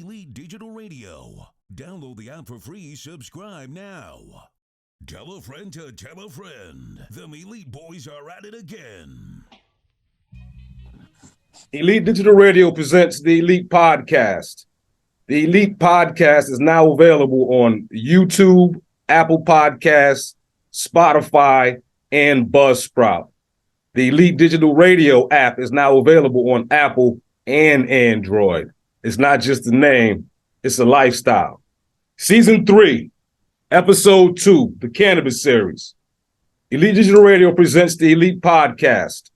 Elite Digital Radio. Download the app for free. Subscribe now. Tell a friend to tell a friend. Them Elite Boys are at it again. Elite Digital Radio presents the Elite Podcast. The Elite Podcast is now available on YouTube, Apple Podcasts, Spotify, and Buzzsprout. The Elite Digital Radio app is now available on Apple and Android. It's not just a name, it's a lifestyle. Season 3, Episode 2, the Cannabis series. Elite Digital Radio presents the Elite Podcast.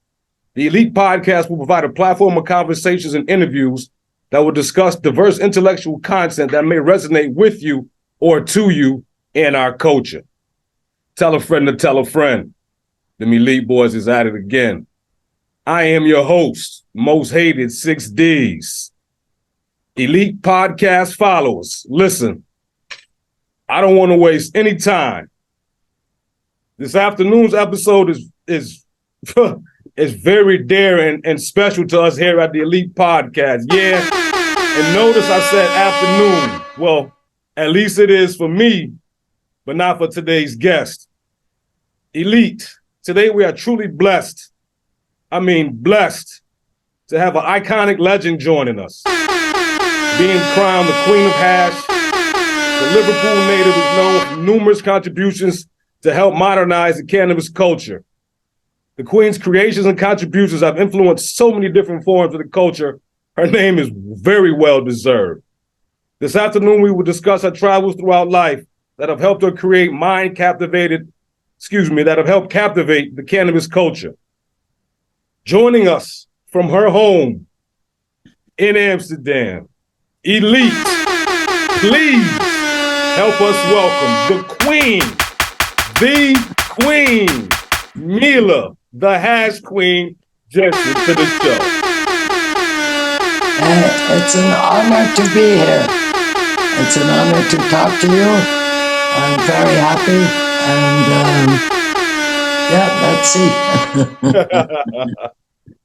The Elite Podcast will provide a platform of conversations and interviews that will discuss diverse intellectual content that may resonate with you or to you in our culture. Tell a friend to tell a friend. Them Elite Boys is at it again. I am your host, most hated 6Ds. Elite Podcast followers, listen, I don't want to waste any time. This afternoon's episode is very dear and special to us here at the Elite Podcast. Yeah, and notice I said afternoon. Well, at least it is for me, but not for today's guest. Elite, today we are truly blessed. I mean blessed to have an iconic legend joining us. Being crowned the Queen of Hash, the Liverpool native is known for numerous contributions to help modernize the cannabis culture. The Queen's creations and contributions have influenced so many different forms of the culture. Her name is very well deserved. This afternoon, we will discuss her travels throughout life that have helped her create that have helped captivate the cannabis culture. Joining us from her home in Amsterdam, Elite, please help us welcome the Queen, Mila, the Hash Queen, Jesse, to the show. It's an honor to be here. It's an honor to talk to you. I'm very happy, and let's see.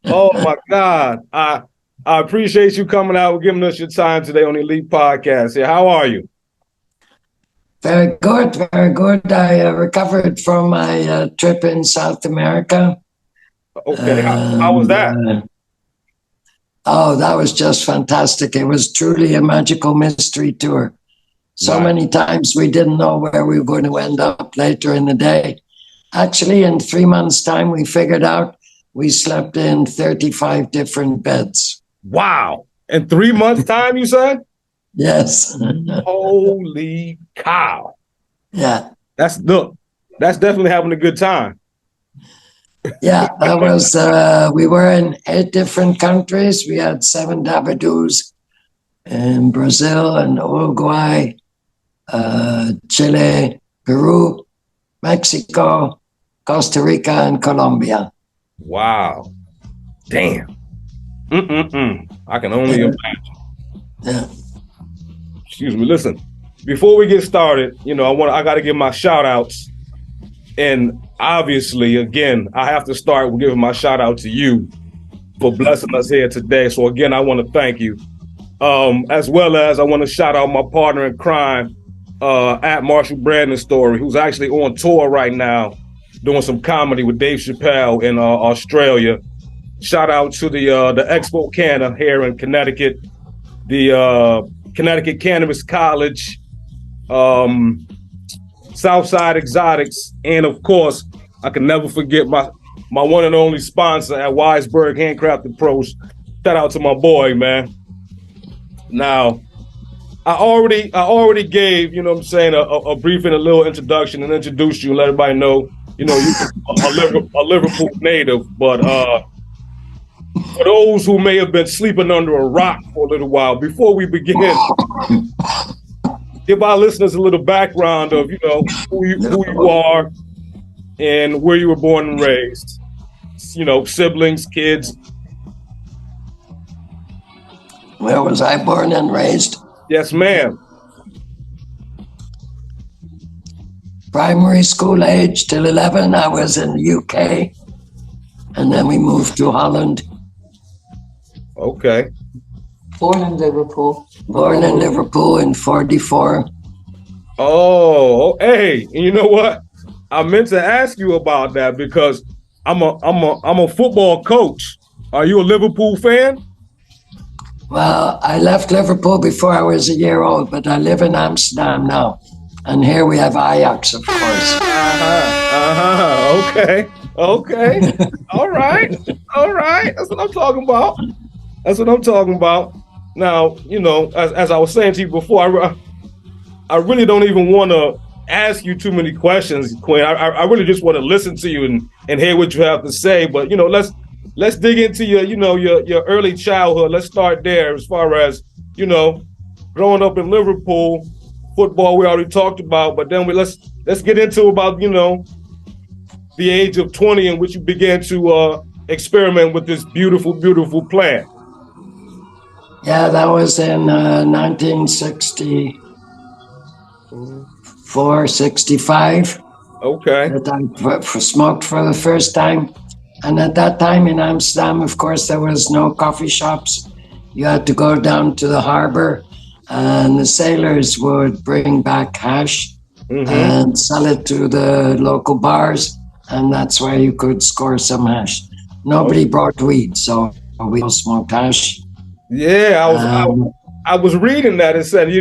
Oh my God. I appreciate you coming out and giving us your time today on the Elite Podcast. Yeah, how are you? Very good, very good. I recovered from my trip in South America. Okay, how was that? That was just fantastic. It was truly a magical mystery tour. So many times we didn't know where we were going to end up later in the day. Actually, in 3 months' time, we figured out we slept in 35 different beds. Wow. In 3 months' time, you said? Yes. Holy cow. Yeah. That's definitely having a good time. Yeah, that was, we were in 8 different countries. We had 7 dabadus in Brazil and Uruguay, Chile, Peru, Mexico, Costa Rica, and Colombia. Wow. Damn. I can only imagine. Yeah. Excuse me. Listen, before we get started, I got to give my shout outs. And obviously, again, I have to start with giving my shout out to you for blessing us here today. So again, I want to thank you. As well as I want to shout out my partner in crime, at Marshall Brandon Story, who's actually on tour right now, doing some comedy with Dave Chappelle in Australia. Shout out to the Expo Canna here in Connecticut, the Connecticut Cannabis College, Southside Exotics, and of course, I can never forget my one and only sponsor at Weisberg Handcrafted Pros. Shout out to my boy, man. Now, I already gave, a brief and a little introduction and introduced you and let everybody know, you're a Liverpool native, but for those who may have been sleeping under a rock for a little while, before we begin, give our listeners a little background of, who you are and where you were born and raised. Siblings, kids. Where was I born and raised? Yes, ma'am. Primary school age till 11, I was in the UK. And then we moved to Holland. Okay. Born in Liverpool. Born in Liverpool in 44. Oh, hey, and you know what? I meant to ask you about that because I'm a football coach. Are you a Liverpool fan? Well, I left Liverpool before I was a year old, but I live in Amsterdam now. And here we have Ajax, of course. Okay. All right. That's what I'm talking about. Now, you know, as I was saying to you before, I really don't even want to ask you too many questions, Quinn. I really just want to listen to you and hear what you have to say. But, you know, let's dig into your early childhood. Let's start there as far as, you know, growing up in Liverpool. Football we already talked about, but then let's get into about, you know, the age of 20 in which you began to experiment with this beautiful plant. Yeah, that was in 1964, 65. Okay. That I smoked for the first time. And at that time in Amsterdam, of course, there was no coffee shops. You had to go down to the harbor, and the sailors would bring back hash and sell it to the local bars, and that's where you could score some hash. Nobody brought weed, so we all smoked hash. Yeah, I was reading that. It said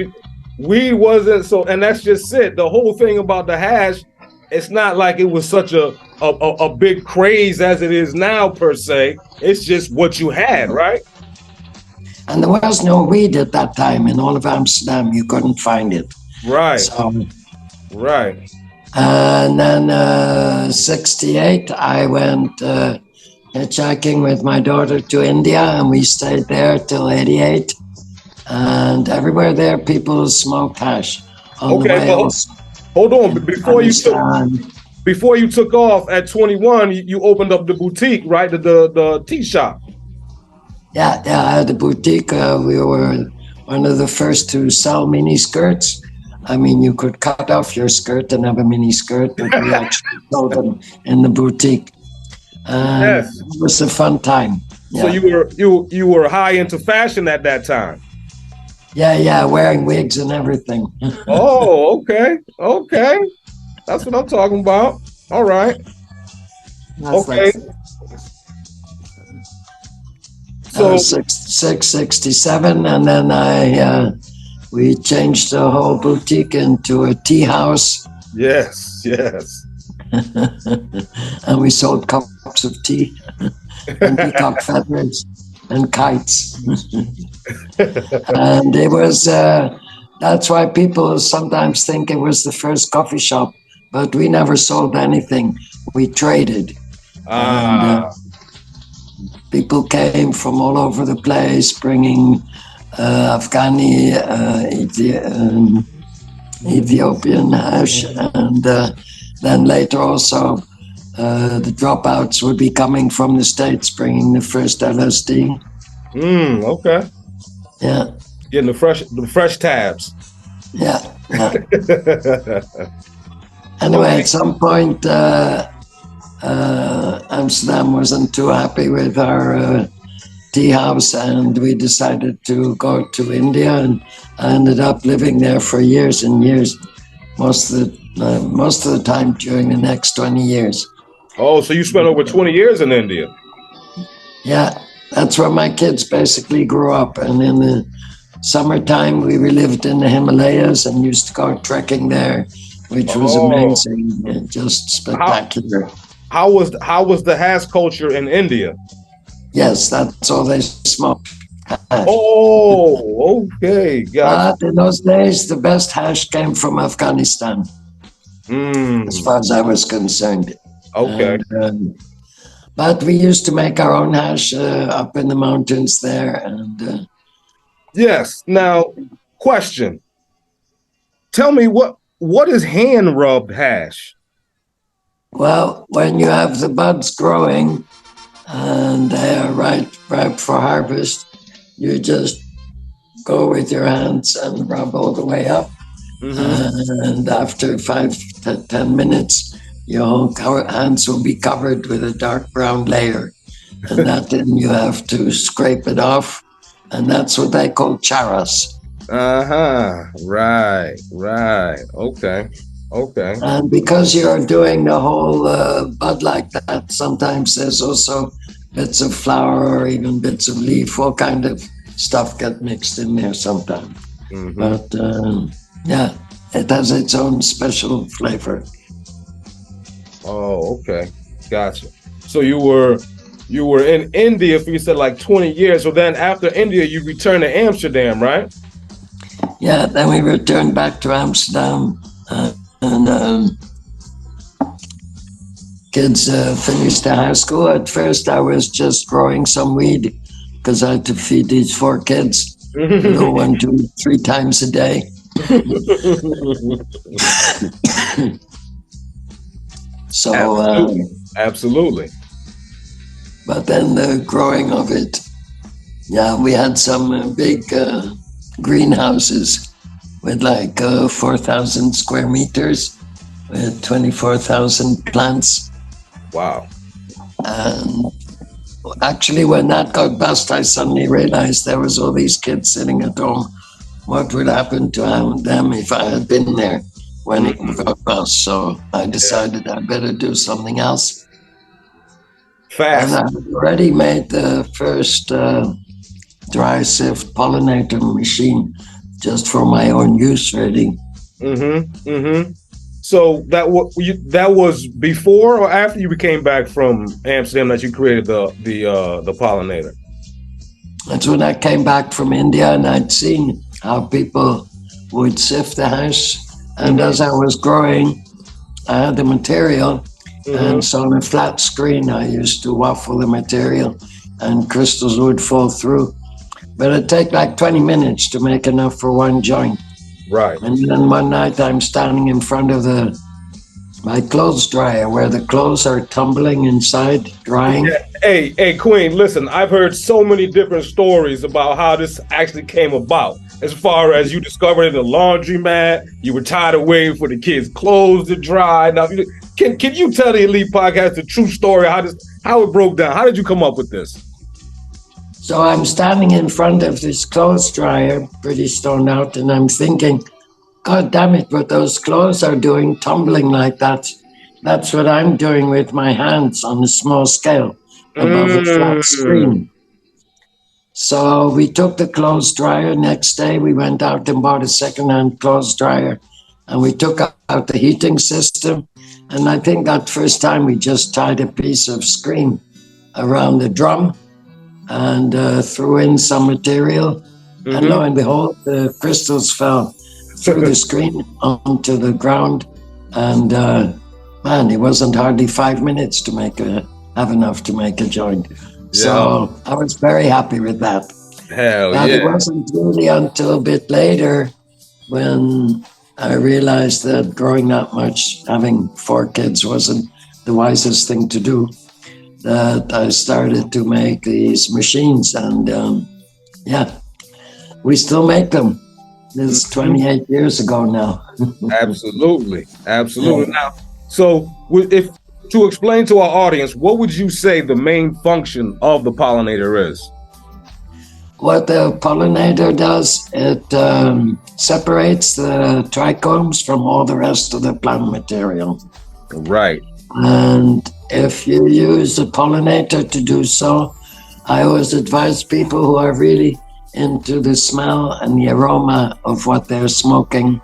weed wasn't so, and that's just it. The whole thing about the hash, it's not like it was such a big craze as it is now per se. It's just what you had, right? And there was no weed at that time in all of Amsterdam. You couldn't find it. Right. So, right. And then 68, I went hitchhiking with my daughter to India, and we stayed there till 88. And everywhere there, people smoked hash. Okay, hold on. Before you took off at 21, you opened up the boutique, right? The tea shop. Yeah, I had a boutique. We were one of the first to sell mini skirts. I mean, you could cut off your skirt and have a mini skirt, but we actually sold them in the boutique. Yes. It was a fun time. Yeah. So you were high into fashion at that time. Yeah, wearing wigs and everything. Oh, okay. That's what I'm talking about. All right. Okay. So 67, and then we changed the whole boutique into a tea house. Yes. And we sold cups of tea and peacock feathers and kites. And it was, that's why people sometimes think it was the first coffee shop, but we never sold anything. We traded. And, people came from all over the place, bringing Ethiopian hash, and then later also the dropouts would be coming from the States, bringing the first LSD. Okay. Yeah. Getting the fresh tabs. Yeah. Anyway, at some point, Amsterdam wasn't too happy with our tea house, and we decided to go to India, and I ended up living there for years and years, most of the time during the next 20 years. Oh, so you spent over 20 years in India? Yeah, that's where my kids basically grew up, and in the summertime we lived in the Himalayas and used to go trekking there, which was amazing, just spectacular. How was the hash culture in India? Yes, that's all they smoked. Hash. Oh, okay. But in those days, the best hash came from Afghanistan, as far as I was concerned. Okay. But we used to make our own hash up in the mountains there. And yes. Now, question. Tell me, what is hand-rubbed hash? Well, when you have the buds growing and they are ripe for harvest, you just go with your hands and rub all the way up. And after 5 to 10 minutes, your hands will be covered with a dark brown layer. And that then you have to scrape it off And that's what they call charas. Right. Okay. And because you're doing the whole bud like that, sometimes there's also bits of flower or even bits of leaf, all kind of stuff get mixed in there sometimes. But yeah, it has its own special flavor. Oh, okay. Gotcha. So you were in India for, you said, like 20 years. So then after India, you returned to Amsterdam, right? Yeah, then we returned back to Amsterdam, and kids finished the high school. At first, I was just growing some weed because I had to feed these 4 kids, 1, 2, 3 times a day. So absolutely. But then the growing of it, yeah, we had some big greenhouses with like 4,000 square meters with 24,000 plants. Wow. And actually, when that got bust, I suddenly realized there was all these kids sitting at home. What would happen to them if I had been there when it got bust? So I decided I better do something else. Fast. And I already made the first dry sift pollinator machine just for my own use, really. So that was before or after you came back from Amsterdam that you created the pollinator? That's when I came back from India, and I'd seen how people would sift the hash. And as I was growing, I had the material. And so on a flat screen, I used to waffle the material and crystals would fall through. But it'd take like 20 minutes to make enough for one joint. Right. And then one night I'm standing in front of my clothes dryer where the clothes are tumbling inside, drying. Yeah. Hey, Queen, listen, I've heard so many different stories about how this actually came about. As far as you discovered it in the laundromat, you were tired of waiting for the kids' clothes to dry. Now, can you tell the Elite Podcast the true story, how it broke down? How did you come up with this? So I'm standing in front of this clothes dryer, pretty stoned out, and I'm thinking, God damn it, what those clothes are doing, tumbling like that. That's what I'm doing with my hands on a small scale above a flat screen. So we took the clothes dryer. Next day, we went out and bought a second-hand clothes dryer, and we took out the heating system. And I think that first time we just tied a piece of screen around the drum and threw in some material. And lo and behold, the crystals fell through the screen onto the ground. And man, it wasn't hardly 5 minutes to have enough to make a joint. Yeah. So I was very happy with that. Hell yeah. It wasn't really until a bit later when I realized that growing that much, having 4 kids wasn't the wisest thing to do, that I started to make these machines. And yeah, we still make them. This is 28 years ago now. Absolutely. Now, so if to explain to our audience, what would you say the main function of the pollinator is? What the pollinator does, it separates the trichomes from all the rest of the plant material. Right. And if you use a pollinator to do so, I always advise people who are really into the smell and the aroma of what they're smoking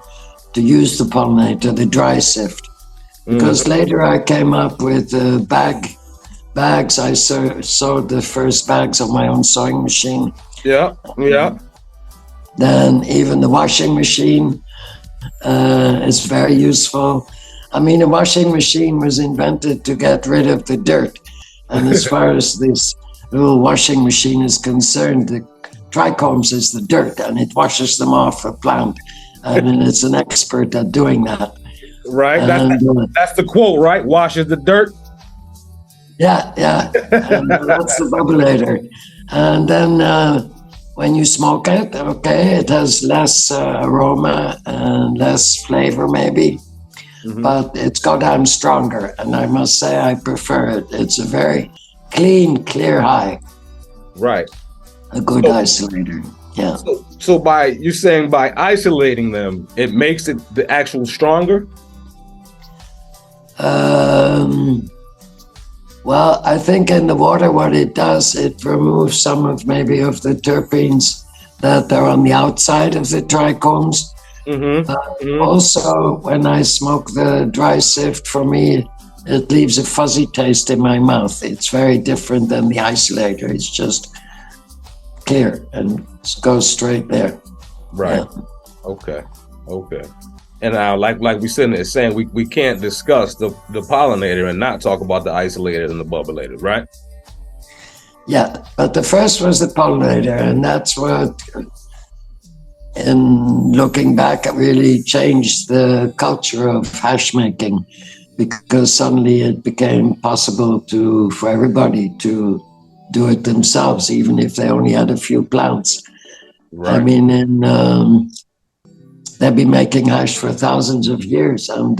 to use the pollinator, the dry sift. Because later I came up with bags. I sewed the first bags of my own sewing machine. Yeah. Then even the washing machine is very useful. I mean, a washing machine was invented to get rid of the dirt. And as far as this little washing machine is concerned, the trichomes is the dirt and it washes them off a plant. And it's an expert at doing that. Right. That's the quote, right? Washes the dirt. Yeah. And that's the bubbleator. And then when you smoke it, it has less aroma and less flavor maybe, but it's goddamn stronger. And I must say I prefer it. It's a very clean, clear high. Right. a good isolator. Yeah. So you're saying by isolating them, it makes it the actual stronger? Well, I think in the water, what it does, it removes some of the terpenes that are on the outside of the trichomes. Also, when I smoke the dry sift, for me, it leaves a fuzzy taste in my mouth. It's very different than the isolator. It's just clear and goes straight there. Right. Yeah. Okay. And now, like we said, it's saying we can't discuss the pollinator and not talk about the isolator and the bubbleator, right? Yeah, but the first was the pollinator, and that's what, in looking back, it really changed the culture of hash making, because suddenly it became possible for everybody to do it themselves, even if they only had a few plants. Right. I mean, they've been making hash for thousands of years, and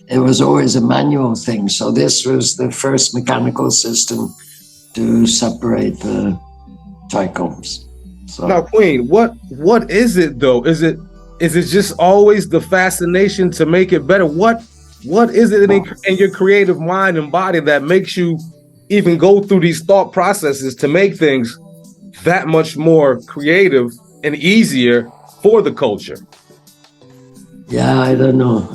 it was always a manual thing. So this was the first mechanical system to separate the trichomes. So now, Queen, what is it though? Is it just always the fascination to make it better? What is it in your creative mind and body that makes you even go through these thought processes to make things that much more creative and easier for the culture? Yeah, I don't know.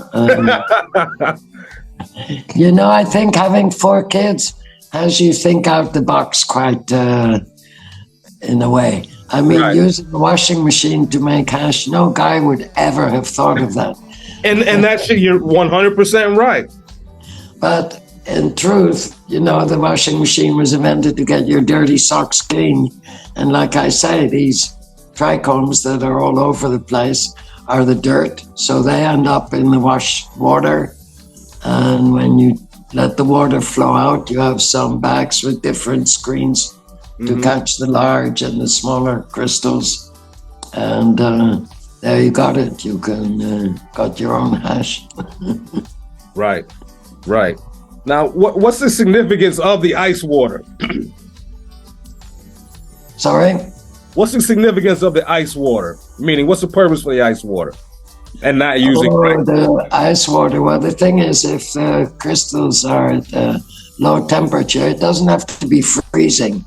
I think having 4 kids has you think out the box quite in a way. I mean, using the washing machine to make hash, no guy would ever have thought of that. And that's, you're 100% right. But in truth, the washing machine was invented to get your dirty socks clean. And like I say, these trichomes that are all over the place are the dirt. So they end up in the wash water. And when you let the water flow out, you have some bags with different screens to catch the large and the smaller crystals. And there you got it. You can got your own hash. Right. Now, what's the significance of the ice water? Sorry? What's the significance of the ice water? Meaning, what's the purpose for the ice water? And not using the ice water. Well, the thing is, if the crystals are at low temperature, it doesn't have to be freezing.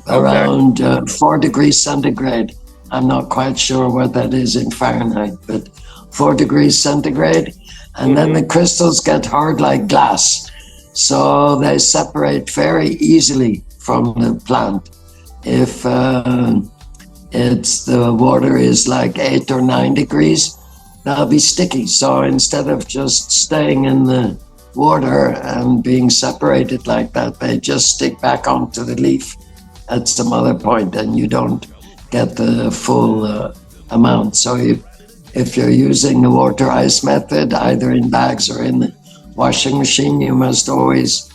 Around 4 degrees centigrade. I'm not quite sure what that is in Fahrenheit, but 4 degrees centigrade. And then the crystals get hard like glass. So they separate very easily from the plant. If the water is like 8 or 9 degrees, they'll be sticky. So instead of just staying in the water and being separated like that, they just stick back onto the leaf at some other point, and you don't get the full amount. So if you're using the water ice method, either in bags or in the washing machine, you must always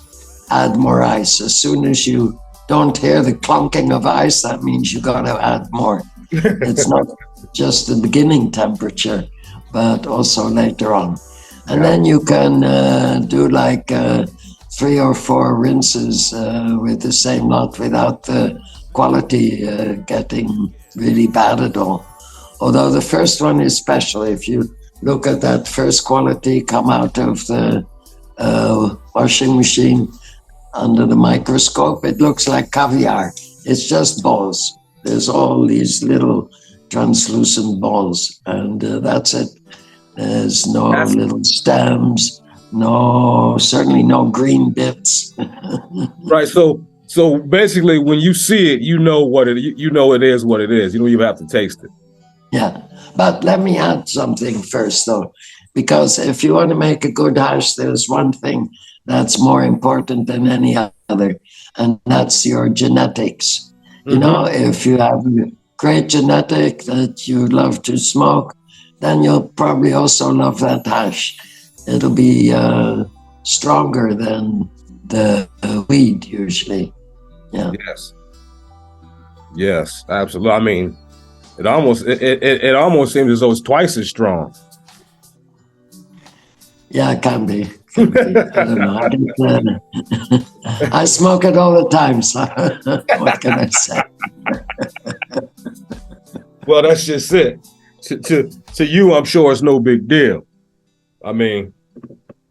add more ice. As soon as you don't hear the clunking of ice, that means you got to add more. It's not just the beginning temperature, but also later on. And then you can do like 3 or 4 rinses with the same lot without the quality getting really bad at all. Although the first one is special. If you look at that first quality come out of the washing machine under the microscope, it looks like caviar. It's just balls. There's all these little translucent balls, and that's it. There's no little stems, certainly no green bits. Right. So basically, when you see it, you know it is what it is. You don't even have to taste it. Yeah, but let me add something first, though, because if you want to make a good hash, there's one thing that's more important than any other, and that's your genetics. If you have a great genetic that you love to smoke, then you'll probably also love that hash. It'll be stronger than the weed usually. Yeah. Yes, absolutely. I mean, it almost seems as though it's twice as strong. Yeah, it can be. I don't know. I smoke it all the time, so what can I say? Well, that's just it. To you, I'm sure it's no big deal. I mean,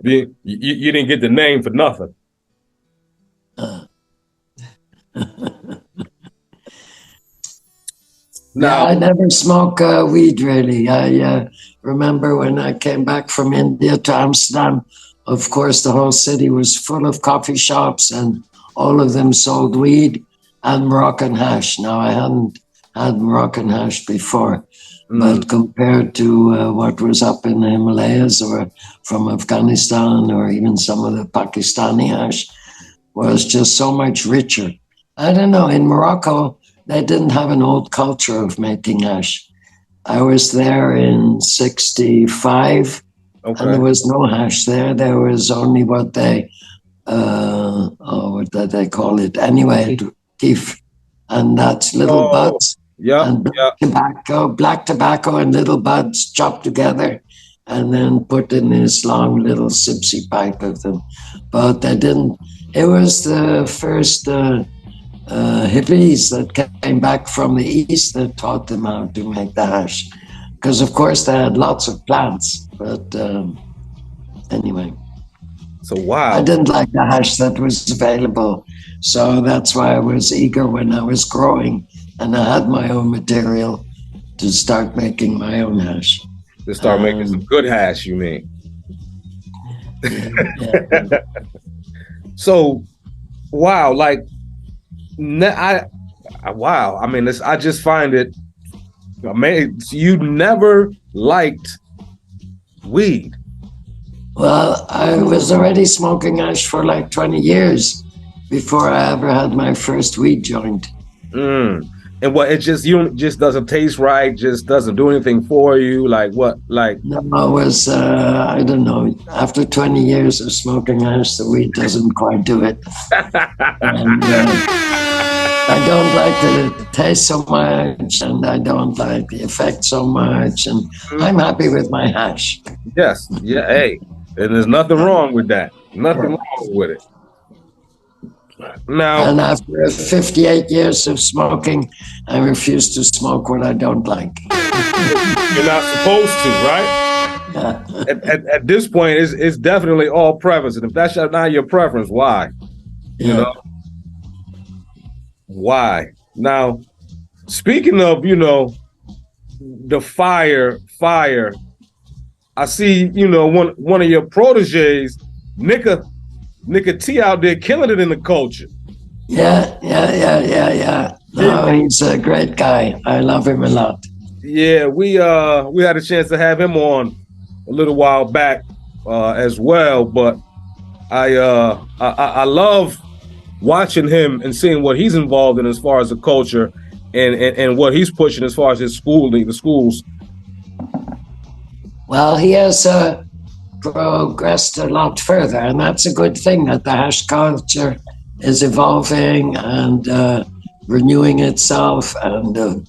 you didn't get the name for nothing. Now, I never smoke weed, really. I remember when I came back from India to Amsterdam, of course, the whole city was full of coffee shops and all of them sold weed and Moroccan hash. Now, I hadn't had Moroccan hash before, but compared to what was up in the Himalayas or from Afghanistan or even some of the Pakistani hash was just so much richer. I don't know, in Morocco, they didn't have an old culture of making hash. I was there in 65, and there was no hash there. There was only what they, what did they call it? Anyway, keef. And that's little buds. And black tobacco and little buds chopped together and then put in this long little sipsy pipe of them. But they didn't, it was the first hippies that came back from the East that taught them how to make the hash. Because, of course, they had lots of plants. But anyway. So, wow. I didn't like the hash that was available. So that's why I was eager when I was growing and I had my own material to start making my own hash. To start making some good hash, you mean? Yeah. So, wow, like, wow. I mean, I just find it amazing. You never liked weed. Well, I was already smoking hash for like 20 years before I ever had my first weed joint. And what, it just doesn't taste right, just doesn't do anything for you? Like what? Like no, it was I don't know. After 20 years of smoking hash, the weed doesn't quite do it. And, I don't like that it tastes so much, and I don't like the effect so much, and I'm happy with my hash. Yes, yeah, hey, and there's nothing wrong with that. Nothing wrong with it. Now, and after 58 years of smoking, I refuse to smoke what I don't like. You're not supposed to, right? Yeah. At this point, it's definitely all preference, and if that's not your preference, why? You know. Why? Now, speaking of, the fire, I see, one of your proteges, Nika T out there killing it in the culture. Yeah. No, he's a great guy. I love him a lot. Yeah, we had a chance to have him on a little while back as well, but I love watching him and seeing what he's involved in as far as the culture and what he's pushing as far as his schooling, the schools. Well, he has progressed a lot further, and that's a good thing that the hash culture is evolving and renewing itself. And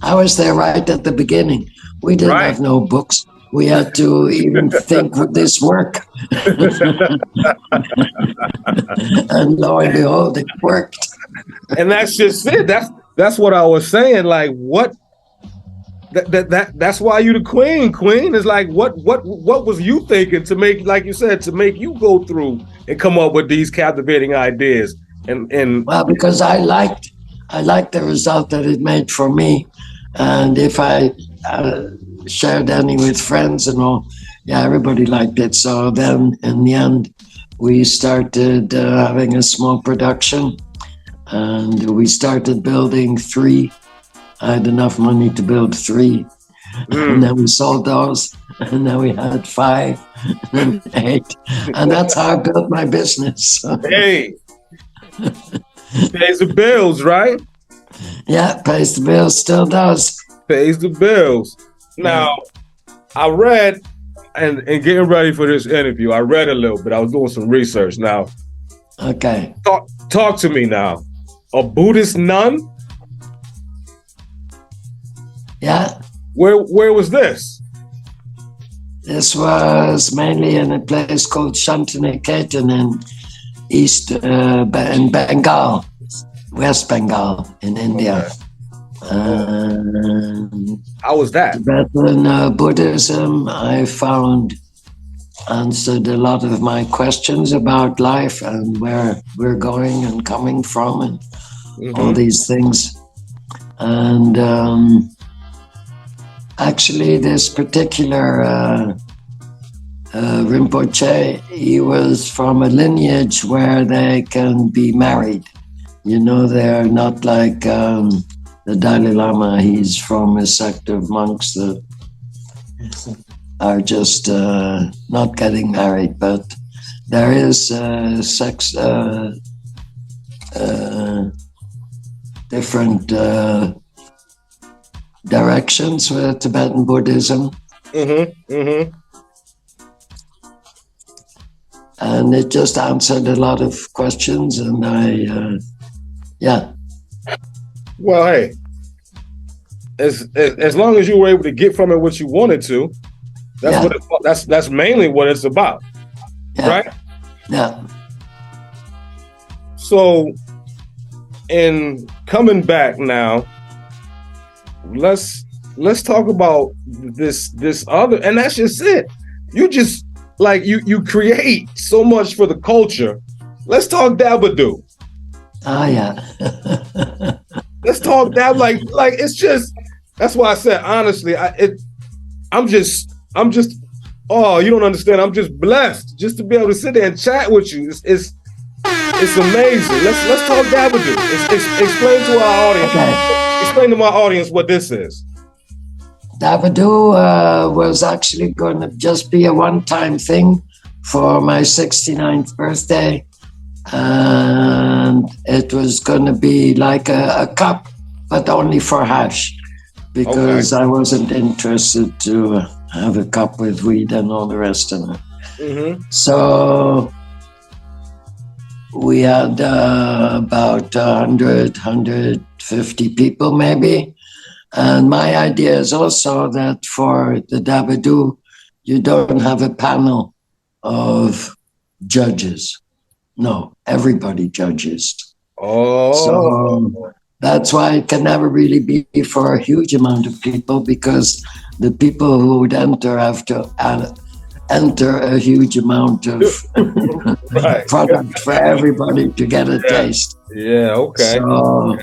I was there right at the beginning. We didn't have no books. We had to even think, would this work? And lo and behold, it worked. And that's just it. That's what I was saying. Like, what? That's why you the queen. Queen is like, what was you thinking to make, like you said, to make you go through and come up with these captivating ideas? And well, because I liked the result that it made for me, and if I shared any with friends and all, everybody liked it. So then in the end, we started having a small production, and we started building 3. I had enough money to build 3, and then we sold those, and then we had 5, and 8, and that's how I built my business. Hey, pays the bills, right? Yeah, pays the bills, still does. Pays the bills. Now, I read, and getting ready for this interview, I read a little bit. I was doing some research. Now, okay, talk to me now. A Buddhist nun? Yeah. Where was this? This was mainly in a place called Shantiniketan in East in Bengal. West Bengal in India. How was that? Tibetan Buddhism, I found, answered a lot of my questions about life and where we're going and coming from and all these things. And actually, this particular Rinpoche, he was from a lineage where they can be married. You know, they're not like the Dalai Lama. He's from a sect of monks that are just not getting married, but there is sex, different directions with Tibetan Buddhism. And it just answered a lot of questions, and yeah. Well, hey, as long as you were able to get from it what you wanted to, that's mainly what it's about, right? Yeah. So, in coming back now, let's talk about this other, and that's just it. You just like you create so much for the culture. Let's talk Dabadoo. Yeah. Let's talk that like it's just, that's why I said honestly, I'm just oh, you don't understand. I'm just blessed just to be able to sit there and chat with you. It's amazing. Let's talk Dabadoo. Explain to our audience. Okay. Explain to my audience what this is. Dabadoo was actually going to just be a one-time thing for my 69th birthday. And it was going to be like a cup, but only for hash, because I wasn't interested to have a cup with weed and all the rest of it. So we had about 100, 150 people maybe. And my idea is also that for the Dabadoo, you don't have a panel of judges. No, everybody judges. So that's why it can never really be for a huge amount of people, because the people who would enter have to enter a huge amount of product for everybody to get a taste. Yeah, okay. So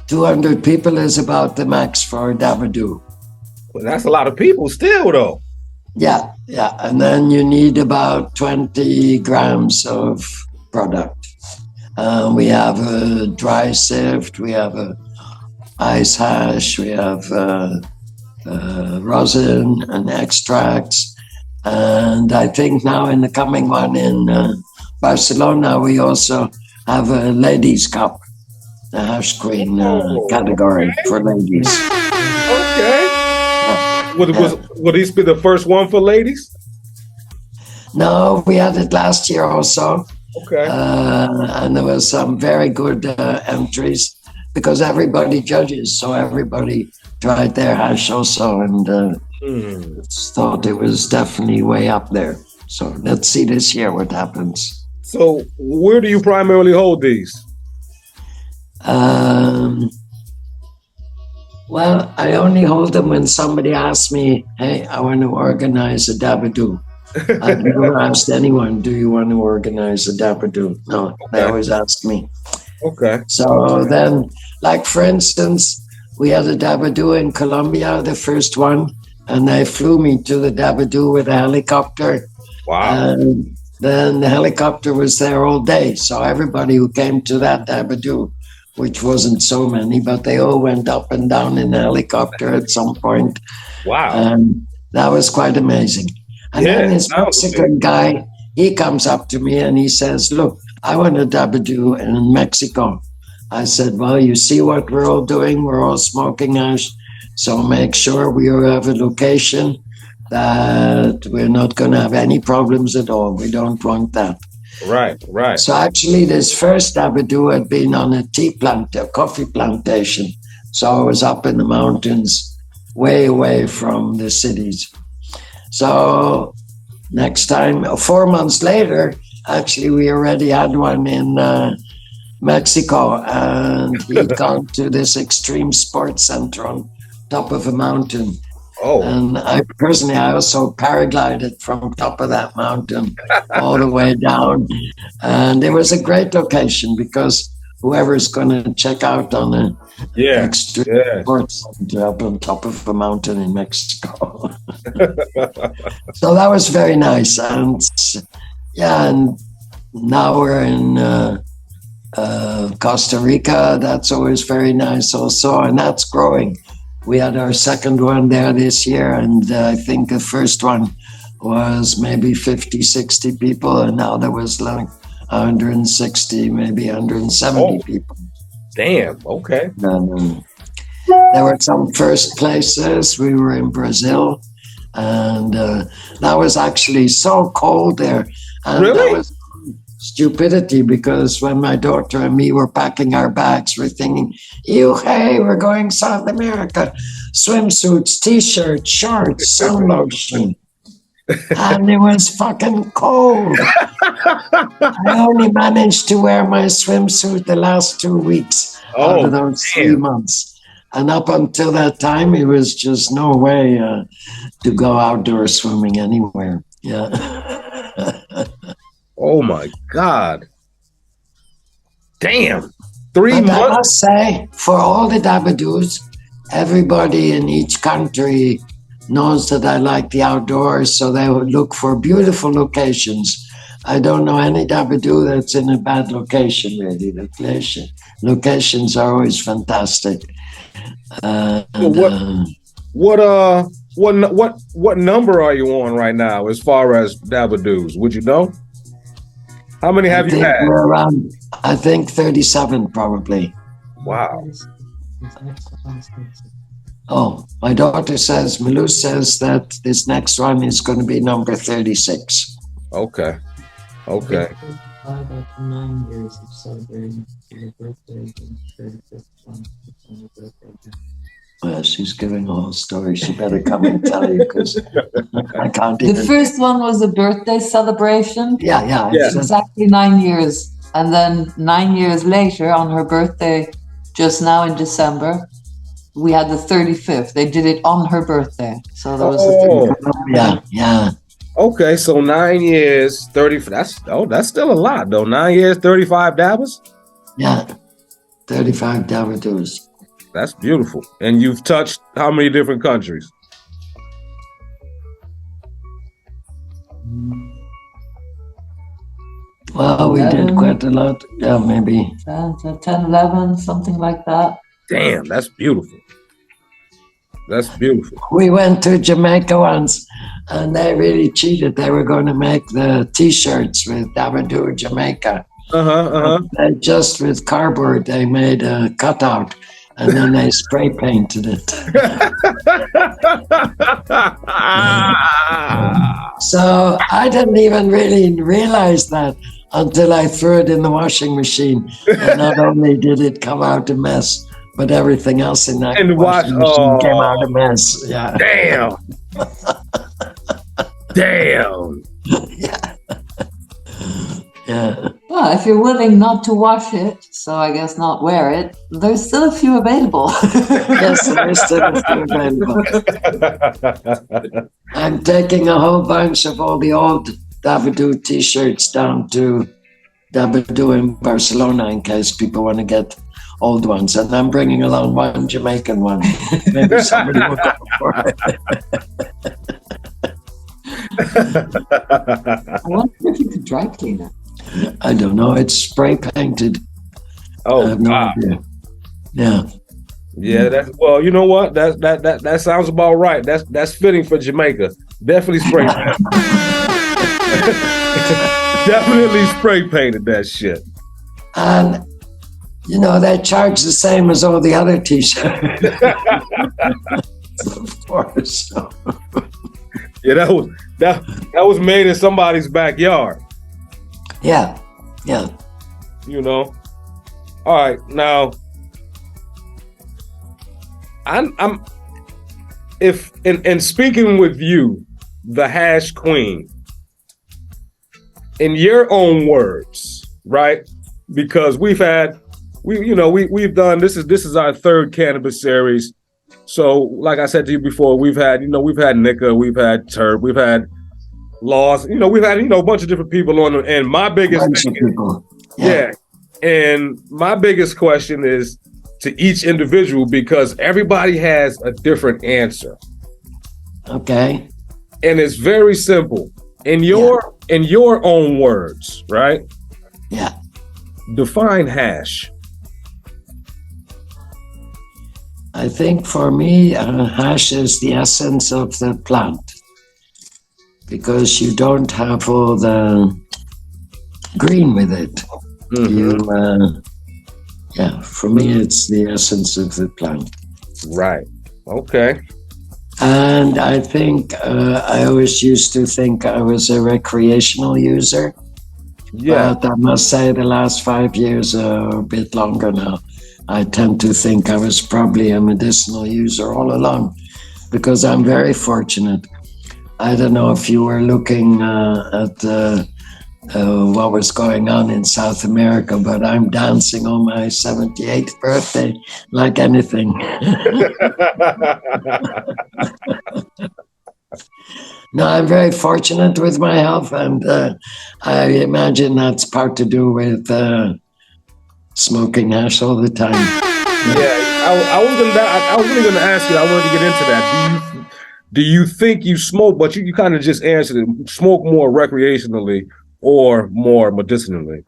200 people is about the max for Dabadoo. Well, that's a lot of people still, though. Yeah. And then you need about 20 grams of product. We have a dry sift, we have a ice hash, we have rosin and extracts. And I think now in the coming one in Barcelona, we also have a ladies' cup, the hash queen category for ladies. Okay. Would this be the first one for ladies? No, we had it last year also. Okay. And there was some very good entries because everybody judges. So everybody tried their hash also and thought it was definitely way up there. So let's see this year what happens. So where do you primarily hold these? Well, I only hold them when somebody asks me, hey, I want to organize a Dabadoo. I've never asked anyone, do you want to organize a Dabadoo? No, they always ask me. Okay. So then, like for instance, we had a Dabadoo in Colombia, the first one, and they flew me to the Dabadoo with a helicopter. Wow. And then the helicopter was there all day. So everybody who came to that Dabadoo, which wasn't so many, but they all went up and down in the helicopter at some point. Wow. And that was quite amazing. And then this Mexican guy, he comes up to me and he says, look, I want a Dabadoo in Mexico. I said, well, you see what we're all doing? We're all smoking hash. So make sure we have a location that we're not going to have any problems at all. We don't want that. Right. So actually this first Dabadoo had been on a coffee plantation. So I was up in the mountains, way away from the cities. So next time, 4 months later, actually we already had one in Mexico, and he'd gone to this extreme sports center on top of a mountain. Oh. And I also paraglided from top of that mountain all the way down. And it was a great location because whoever's going to check out on an extreme sports center up on top of a mountain in Mexico. So that was very nice. And and now we're in Costa Rica. That's always very nice also, and that's growing. We had our second one there this year, and I think the first one was maybe 50, 60 people, and now there was like 160, maybe 170 people. Damn, okay. And, there were some first places. We were in Brazil, and that was actually so cold there. And really? That was stupidity, because when my daughter and me were packing our bags, we're thinking, hey, we're going South America. Swimsuits, t-shirts, shorts, sun lotion. And it was fucking cold. I only managed to wear my swimsuit the last 2 weeks out of those 3 months. And up until that time, it was just no way to go outdoor swimming anywhere. Yeah. Oh my God. Damn. 3 months? I must say, for all the Dabadoos, everybody in each country knows that I like the outdoors, so they would look for beautiful locations. I don't know any Dabadoo that's in a bad location, really. The locations are always fantastic. What number are you on right now as far as Dabadoos? Would you know? How many have you had? We're around, I think 37 probably. Wow. Oh, my daughter says, Milou says that this next one is going to be number 36. Okay. Okay. About 9 years of celebrating your birthday and 35th one on your birthday. Well, she's giving a whole story. She better come and tell you, because I can't even. The first one was a birthday celebration. Yeah. Exactly 9 years. And then 9 years later, on her birthday, just now in December, we had the 35th. They did it on her birthday. So that was the 35th. Yeah. Okay, so 9 years, 30. That's still a lot, though. 9 years, 35 dabbers? Yeah, 35 Dabadoos. That's beautiful. And you've touched how many different countries? Well, we did quite a lot. Yeah, maybe 10, 11, something like that. Damn, that's beautiful. That's beautiful. We went to Jamaica once, and they really cheated. They were going to make the T-shirts with Dabadoo Jamaica. Just with cardboard, they made a cutout, and then they spray painted it. So I didn't even really realize that until I threw it in the washing machine. And not only did it come out a mess, but everything else in that washing machine came out a mess. Yeah. Damn. Damn. Yeah. Well, if you're willing not to wash it, so I guess not wear it, there's still a few available. Yes, there's still a few available. I'm taking a whole bunch of all the old Dabadoo T-shirts down to Dabadoo in Barcelona in case people want to get old ones. And I'm bringing along one Jamaican one. Maybe somebody will go for it. I wonder if you could dry clean it. I don't know. It's spray painted. Oh, I have no idea. Yeah. Yeah, well, you know what? That sounds about right. That's fitting for Jamaica. Definitely spray painted. Definitely spray painted that shit. And they charge the same as all the other T-shirts. Of course. Yeah, that was made in somebody's backyard. Yeah. All right, now I'm speaking with you, the Hash Queen, in your own words, right? because we've done this is our third cannabis series. So, like I said to you before, we've had Nika, we've had Turb, we've had Laws, we've had a bunch of different people on, and my biggest thing and my biggest question is to each individual, because everybody has a different answer. Okay. And it's very simple. In your own words, right? Yeah. Define hash. I think for me, hash is the essence of the plant, because you don't have all the green with it. Mm-hmm. For me, it's the essence of the plant. Right. Okay. And I think I always used to think I was a recreational user. Yeah. But I must say the last 5 years, a bit longer now, I tend to think I was probably a medicinal user all along, because I'm very fortunate. I don't know if you were looking at what was going on in South America, but I'm dancing on my 78th birthday like anything. No, I'm very fortunate with my health, and I imagine that's part to do with smoking hash all the time. Yeah, I was really going to ask you. I wanted to get into that. Do you think you smoke? But you kind of just answered it. Smoke more recreationally or more medicinally?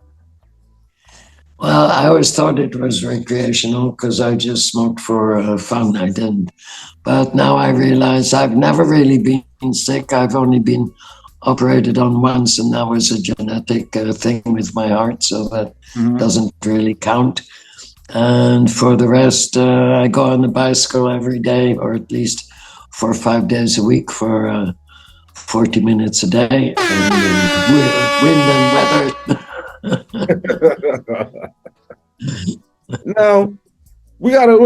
Well, I always thought it was recreational because I just smoked for fun. I didn't. But now I realize I've never really been sick. I've only been operated on once, and that was a genetic thing with my heart, so that doesn't really count. And for the rest, I go on the bicycle every day, or at least 4 or 5 days a week for 40 minutes a day, and wind and weather. Now we gotta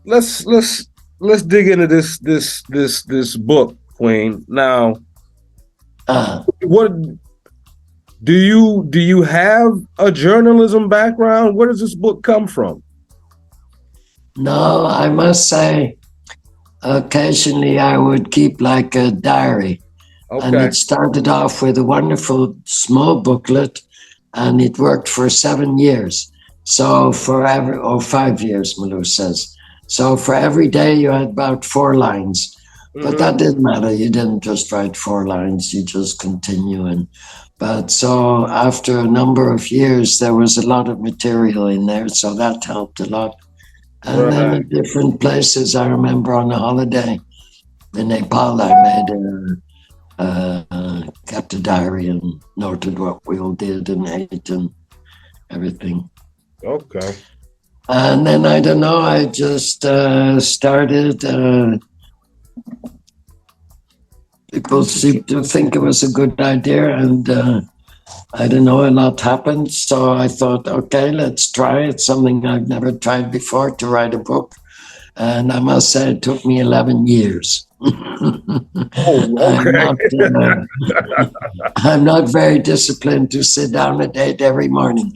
let's dig into this book, Queen. Now, what do you have a journalism background? Where does this book come from? No, I must say, occasionally I would keep like a diary. Okay. And it started off with a wonderful small booklet, and it worked for 7 years. So for 5 years, Malou says. So for every day you had about 4 lines. But that didn't matter. You didn't just write 4 lines, you just continue. But so after a number of years, there was a lot of material in there, so that helped a lot. And then in different places, I remember on a holiday in Nepal, I made kept a diary and noted what we all did and ate and everything. Okay. And then, I don't know, I just started. People seemed to think it was a good idea, and I don't know, a lot happened. So I thought, okay, let's try it. Something I've never tried before, to write a book. And I must say, it took me 11 years. I'm not very disciplined to sit down a date every morning.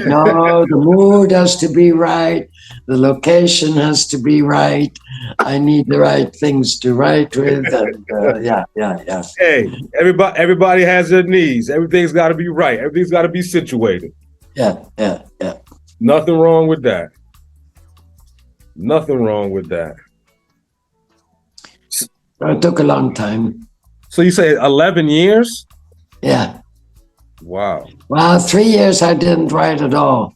No, the mood has to be right. The location has to be right. I need the right things to write with. And, yeah. Hey, everybody has their needs. Everything's got to be right. Everything's got to be situated. Yeah. Nothing wrong with that. Nothing wrong with that. It took a long time. So you say 11 years? Yeah. Wow. Well, 3 years I didn't write at all.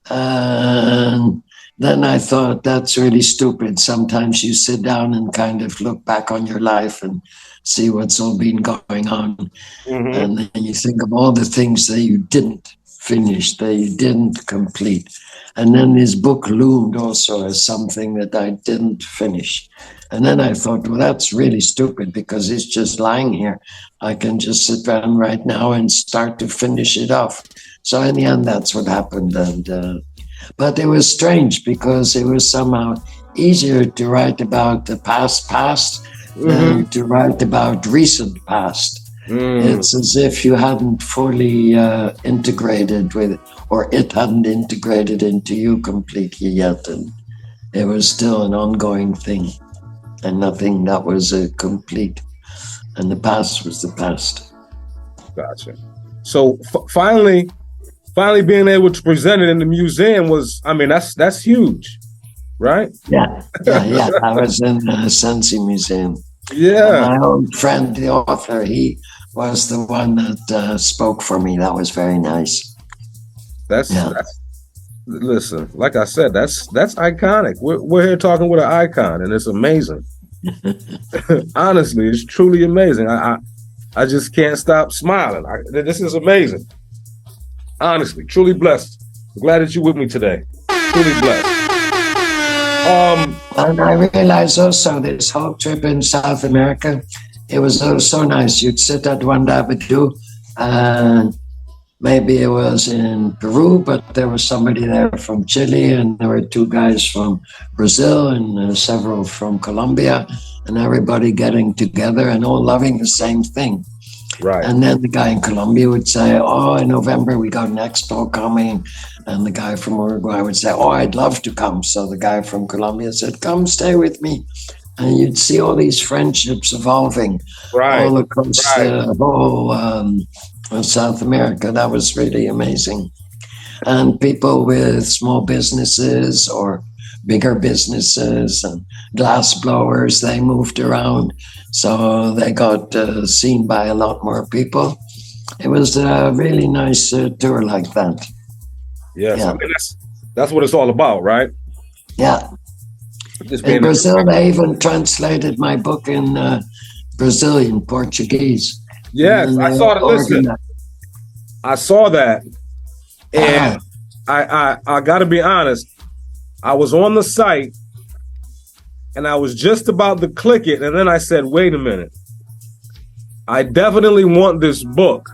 And then I thought, that's really stupid. Sometimes you sit down and kind of look back on your life and see what's all been going on. And then you think of all the things that you didn't finish, that you didn't complete. And then this book loomed also as something that I didn't finish. And then I thought, well, that's really stupid, because it's just lying here. I can just sit down right now and start to finish it off. So in the end, that's what happened. And but it was strange, because it was somehow easier to write about the past than to write about recent past. It's as if you hadn't fully integrated with it, or it hadn't integrated into you completely yet. And it was still an ongoing thing and nothing that was complete. And the past was the past. Gotcha. So finally being able to present it in the museum was, I mean, that's huge, right? Yeah. I was in the Sensi Museum. Yeah. And my old friend, the author, he was the one that spoke for me. That was very nice. That's listen, like I said, that's iconic. We're here talking with an icon, and it's amazing. Honestly, it's truly amazing. I just can't stop smiling. This is amazing. Honestly, truly blessed. I'm glad that you're with me today. Truly blessed. And I realized also this whole trip in South America, it was so nice. You'd sit at Wandabadu, and maybe it was in Peru, but there was somebody there from Chile, and there were 2 guys from Brazil and several from Colombia, and everybody getting together and all loving the same thing. Right. And then the guy in Colombia would say, oh, in November we got an expo coming. And the guy from Uruguay would say, oh, I'd love to come. So the guy from Colombia said, come stay with me. And you'd see all these friendships evolving all across the whole South America. That was really amazing. And people with small businesses or bigger businesses and glass blowers, they moved around. So they got seen by a lot more people. It was a really nice tour like that. Yes, yeah. I mean, that's what it's all about, right? Yeah. In Brazil, they even translated my book in Brazilian, Portuguese. Yes, I saw that. Listen, I saw that, and I got to be honest. I was on the site, and I was just about to click it, and then I said, "Wait a minute! I definitely want this book,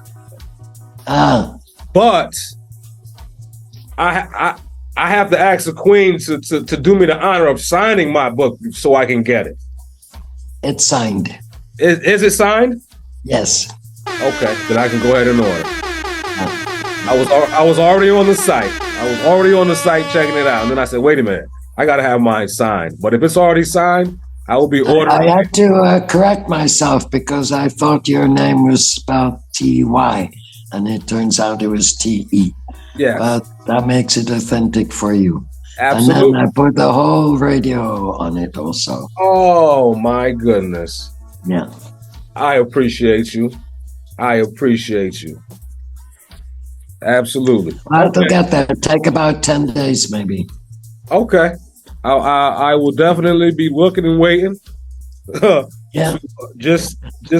but I have to ask the Queen to do me the honor of signing my book so I can get it." It's signed. Is it signed? Yes. Okay, then I can go ahead and order. I was already on the site. I was already on the site checking it out, and then I said, "Wait a minute, I got to have mine signed." But if it's already signed, I will be ordering. I had to correct myself because I thought your name was spelled T-Y, and it turns out it was T-E. Yeah. But that makes it authentic for you. Absolutely. And then I put the whole radio on it also. Oh, my goodness. Yeah. I appreciate you. I appreciate you. Absolutely. I'll get there. Take about 10 days, maybe. Okay. I will definitely be looking and waiting. Yeah. Just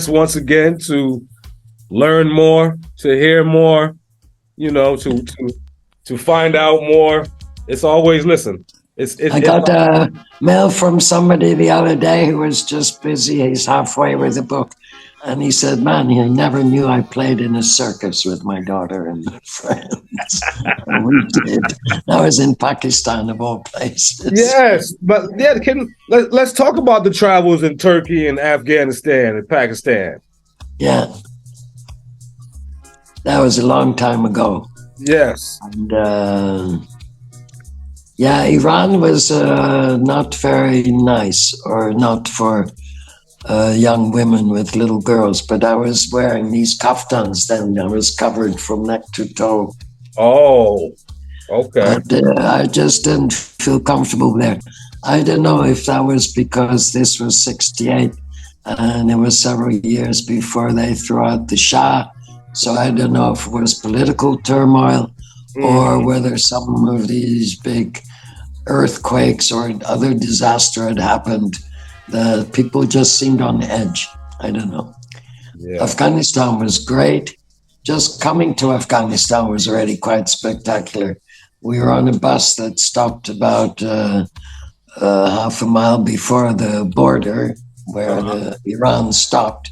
once again to learn more, to hear more, you know, to find out more. It's always I got a mail from somebody the other day who was just busy. He's halfway with the book. And he said, man, he never knew I played in a circus with my daughter and friends. And we did. That was in Pakistan, of all places. Yes, but yeah, let's talk about the travels in Turkey and Afghanistan and Pakistan. Yeah. That was a long time ago. Yes. And yeah, Iran was not very nice, or not for young women with little girls, but I was wearing these kaftans then. I was covered from neck to toe. Oh, okay. But I just didn't feel comfortable there. I don't know if that was because this was 68 and it was several years before they threw out the Shah. So I don't know if it was political turmoil or whether some of these big earthquakes or other disaster had happened. The people just seemed on edge. I don't know. Yeah. Afghanistan was great. Just coming to Afghanistan was already quite spectacular. We were on a bus that stopped about half a mile before the border where Iran stopped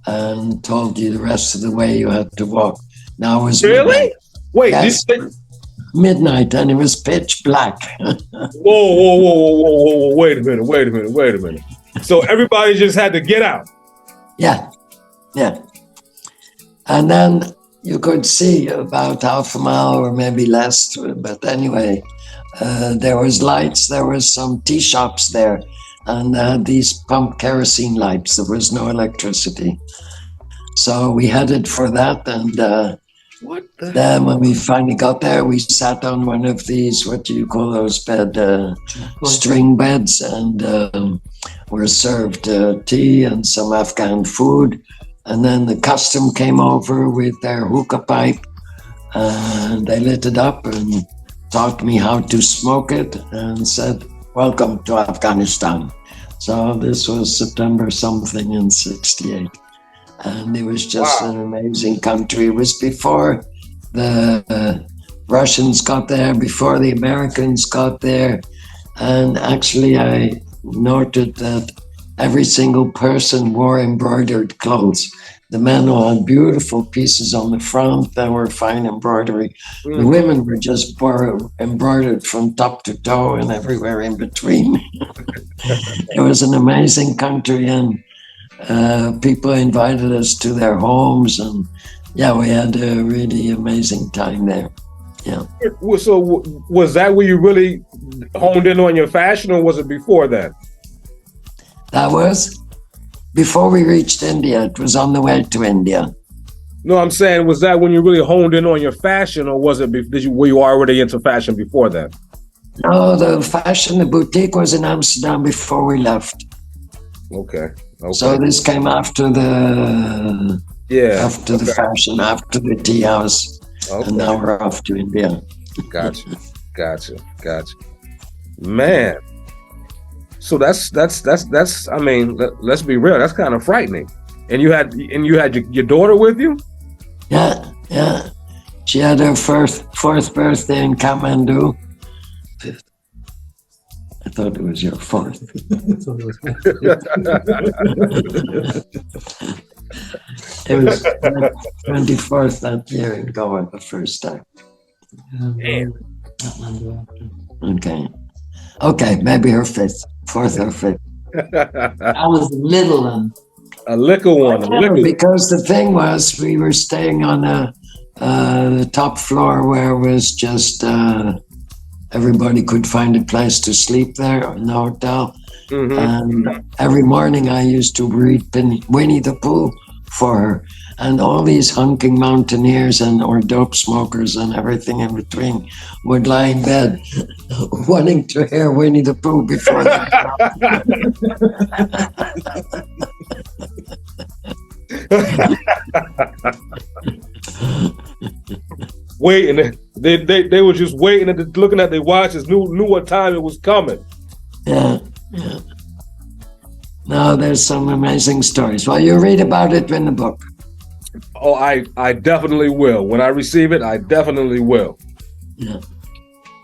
and told you the rest of the way you had to walk. Now it was really? Wait, yes, midnight, and it was pitch black. Whoa. Wait a minute. So everybody just had to get out. Yeah. And then you could see about half a mile or maybe less, but anyway, there was lights, there was some tea shops there, and they had these pump kerosene lights. There was no electricity. So we headed for that, and then when we finally got there, we sat on one of these, what do you call those string beds, and were served tea and some Afghan food. And then the custom came over with their hookah pipe, and they lit it up and taught me how to smoke it and said, "Welcome to Afghanistan." So this was September something in 68. And it was just an amazing country. It was before the Russians got there, before the Americans got there. And actually I noted that every single person wore embroidered clothes. The men all had beautiful pieces on the front that were fine embroidery. The women were just embroidered from top to toe and everywhere in between. It was an amazing country, and people invited us to their homes, and we had a really amazing time there. Yeah. So was that where you really honed in on your fashion, or was it before that? That was before we reached India. It was on the way to India. No, I'm saying, was that when you really honed in on your fashion, or was it were you already into fashion before that? No, the boutique was in Amsterdam before we left. Okay. So this came after the fashion, after the tea house, and now we're off to India. Gotcha. Man, so that's. I mean, let's be real. That's kind of frightening. And you had your daughter with you? Yeah. She had her fourth birthday in Kathmandu. Fifth. I thought it was your fourth. It was 24th that year in Goa the first time. Okay, maybe her fourth or fifth. I was little then. A little one. Because the thing was, we were staying on the top floor where it was just everybody could find a place to sleep there in the hotel. Mm-hmm. And every morning I used to read Winnie the Pooh for her. And all these hunking mountaineers or dope smokers and everything in between would lie in bed wanting to hear Winnie the Pooh before they waiting. They were just waiting and looking at their watches, knew what time it was coming. Yeah. No, there's some amazing stories. Well, you read about it in the book. Oh, I definitely will. When I receive it, I definitely will. Yeah.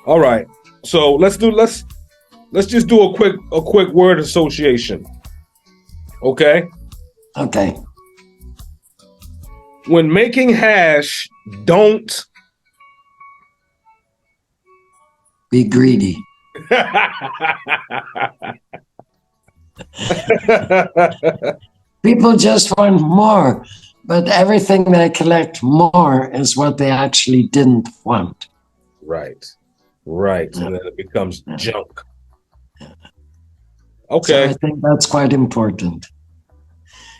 All right. So let's just do a quick word association. Okay? Okay. When making hash, don't be greedy. People just want more, but everything they collect more is what they actually didn't want. Right. And then it becomes junk. Okay. So I think that's quite important.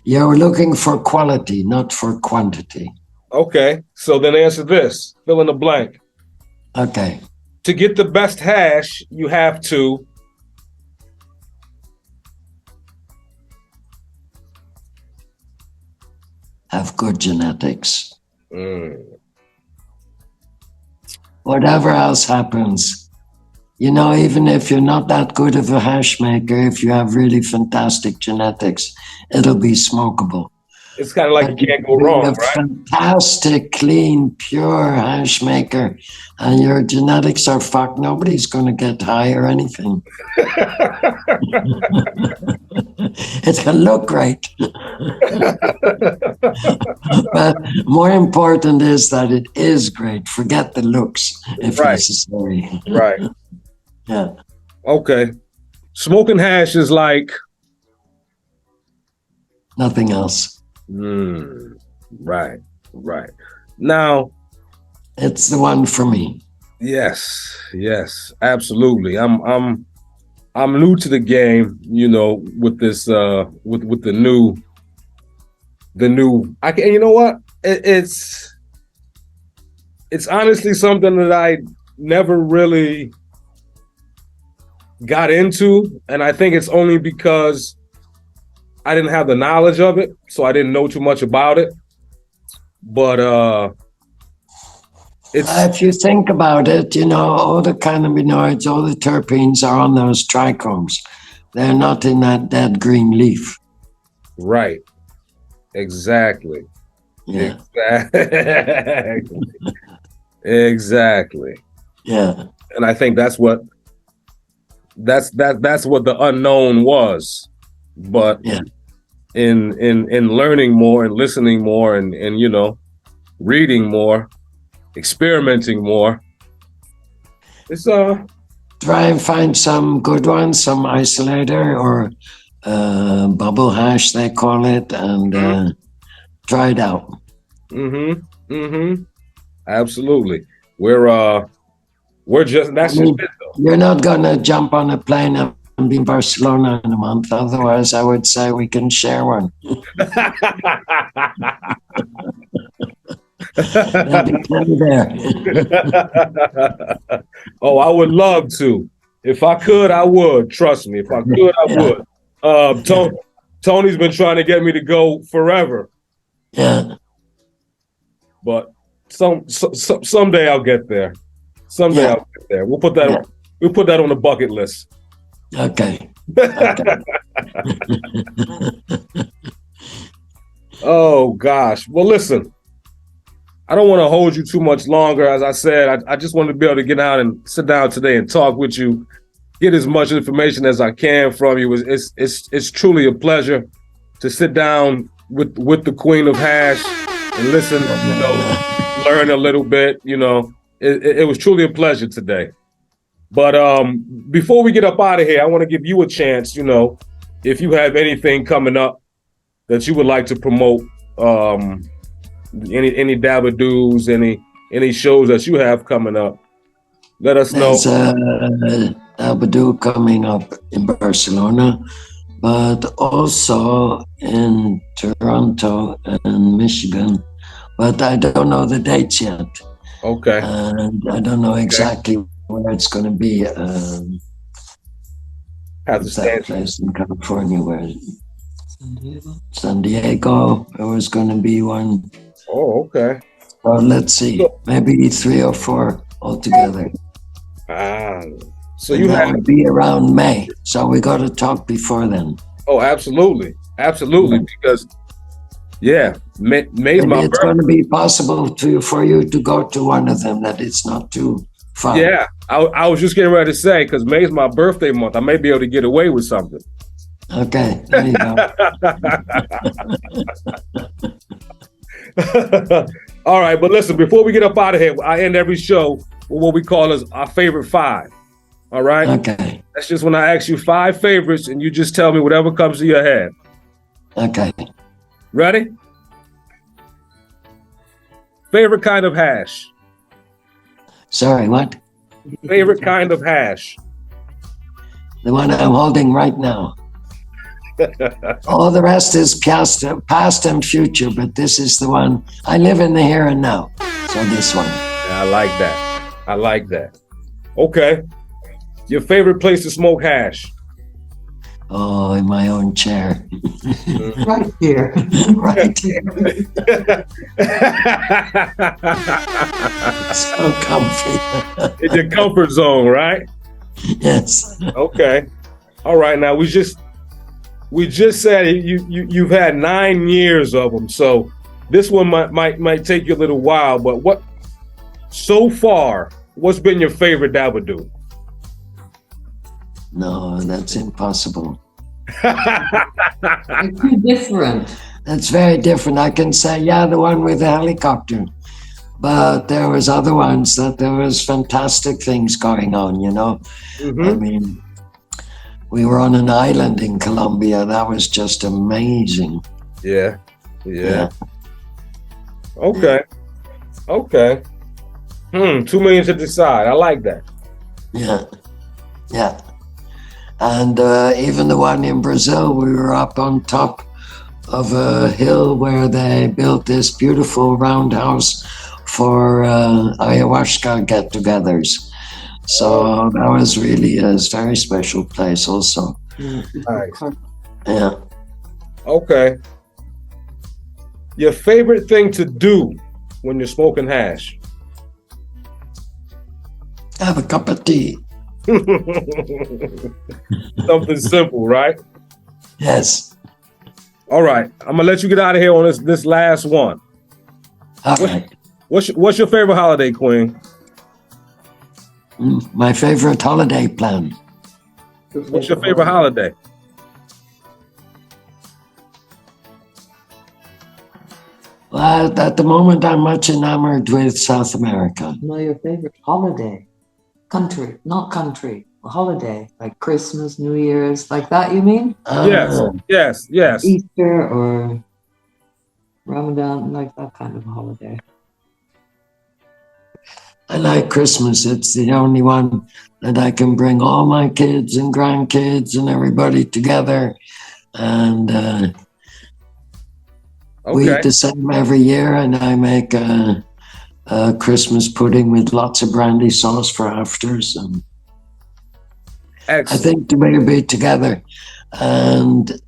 You're looking for quality, not for quantity. Okay. So then answer this. Fill in the blank. Okay. To get the best hash, you have to have good genetics. Whatever else happens, even if you're not that good of a hash maker, if you have really fantastic genetics, it'll be smokable. It's kind of like you can't go wrong, right? Fantastic, clean, pure hash maker, and your genetics are fucked. Nobody's going to get high or anything. It can look great. But more important is that it is great. Forget the looks if necessary. Right. Yeah. Okay. Smoking hash is like nothing else. Right. Right. Now, It's the one for me. yes, absolutely. I'm new to the game, with this with the new you know what? It's honestly something that I never really got into, and I think it's only because I didn't have the knowledge of it, so I didn't know too much about it. But if you think about it, all the cannabinoids, all the terpenes are on those trichomes. They're not in that dead green leaf. Right. Exactly. Yeah. Exactly. Yeah. And I think that's what the unknown was. But yeah. in learning more and listening more and reading more, experimenting more, it's try and find some good ones, some isolator or bubble hash they call it, and try it out. Absolutely. We're just that's just it though. You're not gonna jump on a plane and be in Barcelona in a month. Otherwise, I would say we can share one. There. Oh, I would love to. If I could, I would. Trust me. If I could, I would. Tony's been trying to get me to go forever. Yeah. But someday I'll get there. Someday I'll get there. We'll put that on the bucket list. Okay. Oh gosh. Well, listen. I don't want to hold you too much longer. As I said, I just wanted to be able to get out and sit down today and talk with you, get as much information as I can from you. It's truly a pleasure to sit down with the Queen of Hash and listen, learn a little bit. It was truly a pleasure today. But before we get up out of here, I want to give you a chance. If you have anything coming up that you would like to promote. Any Dabadoos, any shows that you have coming up, let us know. There's a Dabadoo coming up in Barcelona, but also in Toronto and Michigan, but I don't know the dates yet. Okay. And I don't know exactly where it's going to be. That place in California where San Diego, there was going to be one. Oh, okay. Well, let's see. Maybe 3 or 4 altogether. So you have to be around May. So we got to talk before then. Oh, absolutely, because May's maybe my it's going to be possible for you to go to one of them. That it's not too far. Yeah, I was just getting ready to say because May's my birthday month. I may be able to get away with something. Okay, there you go. All right, but listen, before we get up out of here, I end every show with what we call as our favorite 5. All right? Okay. That's just when I ask you 5 favorites and you just tell me whatever comes to your head. Okay. Ready? Favorite kind of hash? Sorry, what? Favorite kind of hash? The one I'm holding right now. All the rest is past and future, but this is the one. I live in the here and now. So this one. Yeah, I like that. Okay. Your favorite place to smoke hash? Oh, in my own chair. Right here. Right here. So comfy. In your comfort zone, right? Yes. Okay. All right. Now we just said you've had 9 years of them, so this one might take you a little while. But what's been your favorite Dabadoo? No, that's impossible. It's too different. That's very different. I can say, the one with the helicopter. But there was other ones that there was fantastic things going on, Mm-hmm. I mean, we were on an island in Colombia. That was just amazing. Yeah. Okay. Okay. 2 million to decide. I like that. Yeah. Yeah. And even the one in Brazil, we were up on top of a hill where they built this beautiful roundhouse for ayahuasca get-togethers. So that was really a very special place also. Nice. Yeah. Okay. Your favorite thing to do when you're smoking hash? Have a cup of tea. Something simple, right? Yes. All right. I'm gonna let you get out of here on this last one. All right. What's your favorite holiday, Queen? My favorite holiday plan. What's your favorite holiday? Well, at the moment, I'm much enamored with South America. No, your favorite holiday. Country, not country. A holiday, like Christmas, New Year's, like that, you mean? Yes. Easter or Ramadan, like that kind of holiday. I like Christmas. It's the only one that I can bring all my kids and grandkids and everybody together. And we eat the same every year. And I make a Christmas pudding with lots of brandy sauce for afters. And Excellent. I think to be together and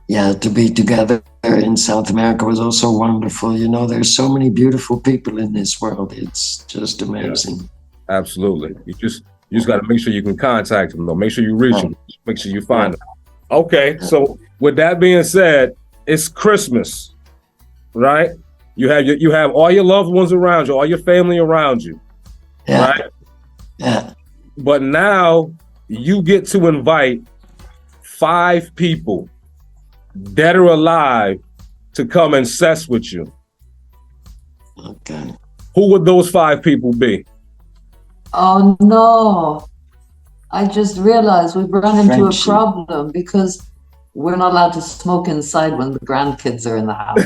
to be together in South America was also wonderful. You know, there's so many beautiful people in this world. It's just amazing. Yeah, absolutely. You just got to make sure you can contact them, though. Make sure you reach them. Make sure you find them. Okay. So with that being said, it's Christmas, right? You have all your loved ones around you, all your family around you, right? Yeah. But now you get to invite 5 people, dead or alive, to come and cess with you. Okay. Who would those 5 people be? Oh no. I just realized we've run into a problem because we're not allowed to smoke inside when the grandkids are in the house.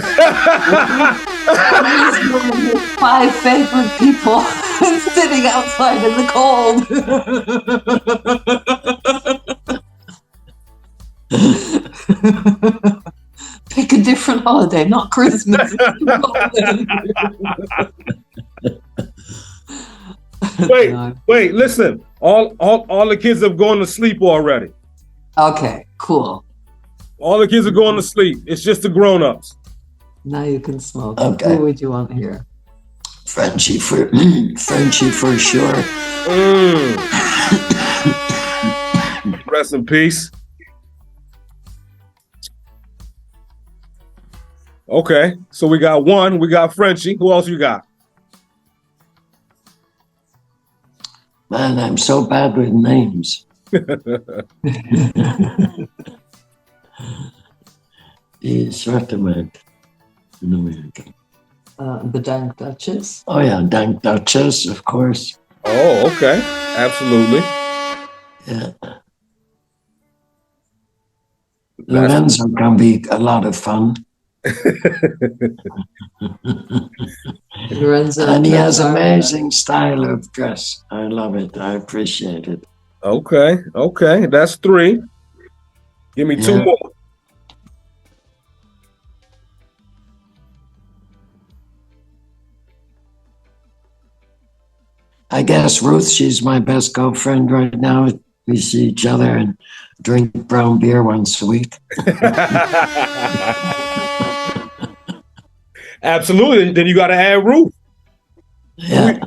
5 favorite people sitting outside in the cold. Pick a different holiday, not Christmas. Wait, listen. All the kids have gone to sleep already. Okay, cool. All the kids are going to sleep. It's just the grown-ups. Now you can smoke. Okay. Who would you want here? Frenchie for sure. Rest in peace. Okay, so we got one. We got Frenchie. Who else you got? Man, I'm so bad with names. The Dank Duchess. Oh yeah, Dank Duchess, of course. Oh, okay. Absolutely. Yeah. Lorenzo can be a lot of fun. Lorenzo, and he has amazing style of dress. I love it. I appreciate it. Okay. That's 3. Give me 2 more. I guess Ruth, she's my best girlfriend right now. We see each other and drink brown beer once a week. Absolutely. Then you got to add Ruth. Yeah.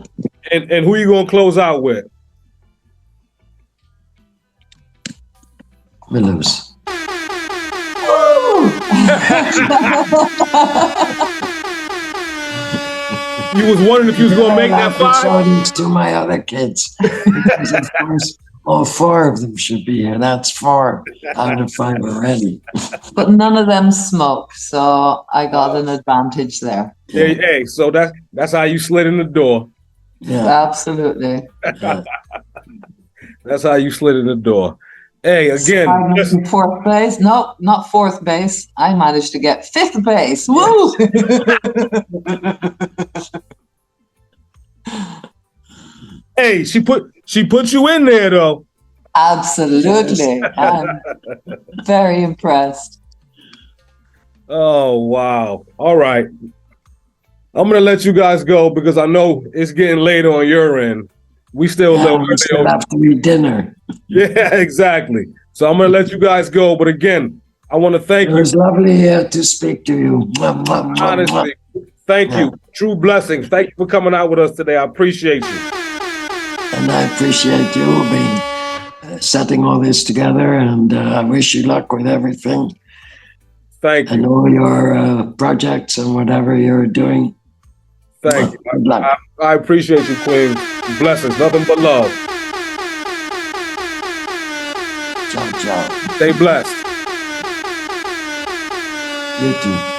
And who are you going to close out with? Milous. You was wondering if you was going to make that 5? To my other kids. Because of course, all 4 of them should be here. That's 4 out of 5 already. But none of them smoke, so I got an advantage there. Hey, so that's how you slid in the door. Yeah. Absolutely. Yeah. That's how you slid in the door. Hey, again, Starting in fourth base. No, not fourth base. I managed to get fifth base. Woo! hey, she put you in there though. Absolutely. I'm very impressed. Oh wow. All right. I'm gonna let you guys go because I know it's getting late on your end. We still we still have to eat dinner. Yeah, exactly. So I'm gonna let you guys go. But again, I want to thank you. It was lovely to speak to you. Honestly, thank you. True blessings. Thank you for coming out with us today. I appreciate you. And I appreciate you being setting all this together, and I wish you luck with everything. Thank you. And all your projects and whatever you're doing. Thank you. Good luck. I appreciate you, Queen. Blessings. Nothing but love. Ciao, ciao. Stay blessed. You too.